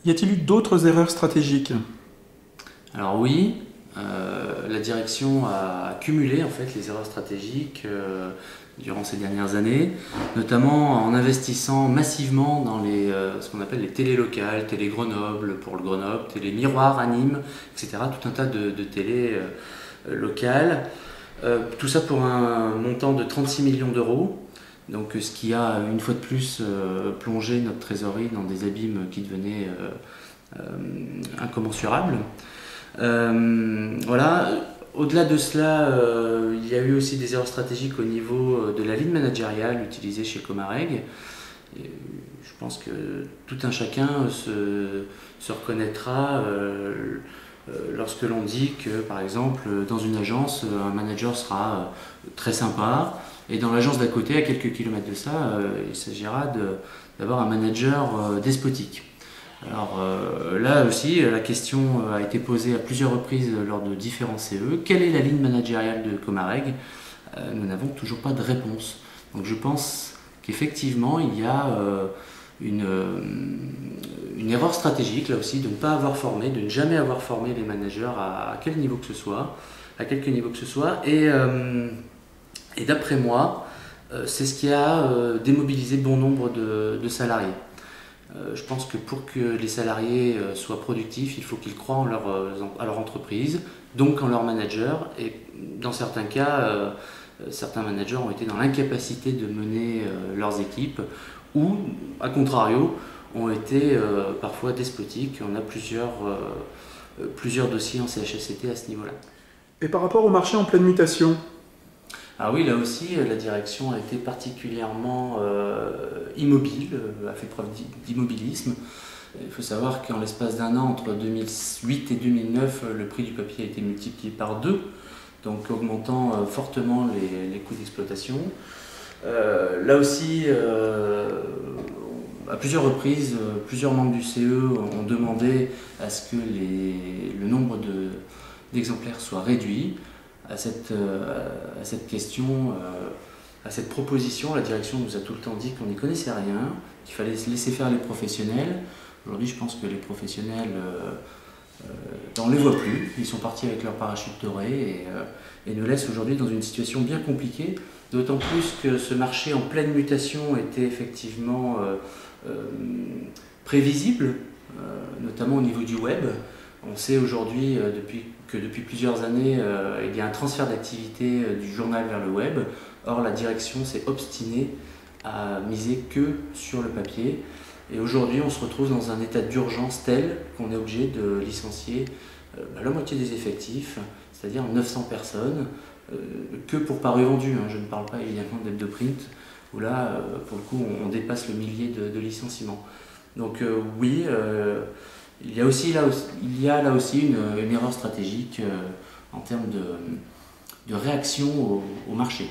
Y a-t-il eu d'autres erreurs stratégiques? Alors oui, la direction a cumulé en fait les erreurs stratégiques durant ces dernières années, notamment en investissant massivement dans ce qu'on appelle les télés locales, télé Grenoble pour le Grenoble, télé Miroir à Nîmes, etc. Tout un tas de télés locales. Tout ça pour un montant de 36 millions d'euros. Donc, ce qui a une fois de plus plongé notre trésorerie dans des abîmes qui devenaient incommensurables. Voilà. Au-delà de cela, il y a eu aussi des erreurs stratégiques au niveau de la ligne managériale utilisée chez Comareg. Et je pense que tout un chacun se reconnaîtra lorsque l'on dit que, par exemple, dans une agence, un manager sera très sympa, et dans l'agence d'à côté, à quelques kilomètres de ça, il s'agira d'avoir un manager despotique. Alors là aussi, la question a été posée à plusieurs reprises lors de différents CE. Quelle est la ligne managériale de Comareg? Nous n'avons toujours pas de réponse. Donc je pense qu'effectivement, il y a une erreur stratégique là aussi de ne pas avoir formé, de ne jamais avoir formé les managers à quel niveau que ce soit, à quelque niveau que ce soit. Et d'après moi, c'est ce qui a démobilisé bon nombre de salariés. Je pense que pour que les salariés soient productifs, il faut qu'ils croient à leur entreprise, donc en leur manager. Et dans certains cas, certains managers ont été dans l'incapacité de mener leurs équipes ou, à contrario, ont été parfois despotiques. On a plusieurs dossiers en CHSCT à ce niveau-là. Et par rapport au marché en pleine mutation? Ah oui, là aussi, la direction a été particulièrement immobile, a fait preuve d'immobilisme. Il faut savoir qu'en l'espace d'un an, entre 2008 et 2009, le prix du papier a été multiplié par 2, donc augmentant fortement les coûts d'exploitation. Là aussi, à plusieurs reprises, plusieurs membres du CE ont demandé à ce que le nombre d'exemplaires soit réduit. À cette question, à cette proposition, la direction nous a tout le temps dit qu'on n'y connaissait rien, qu'il fallait laisser faire les professionnels. Aujourd'hui, je pense que les professionnels, on ne les voit plus. Ils sont partis avec leur parachute doré et nous laissent aujourd'hui dans une situation bien compliquée, d'autant plus que ce marché en pleine mutation était effectivement prévisible, notamment au niveau du web. On sait aujourd'hui que depuis plusieurs années, il y a un transfert d'activité du journal vers le web. Or, la direction s'est obstinée à miser que sur le papier. Et aujourd'hui, on se retrouve dans un état d'urgence tel qu'on est obligé de licencier la moitié des effectifs, c'est-à-dire 900 personnes, que pour paru vendu. Je ne parle pas évidemment d'Hebdoprint, où là, pour le coup, on dépasse le millier de licenciements. Donc oui, il y a là aussi une erreur stratégique en termes de réaction au marché.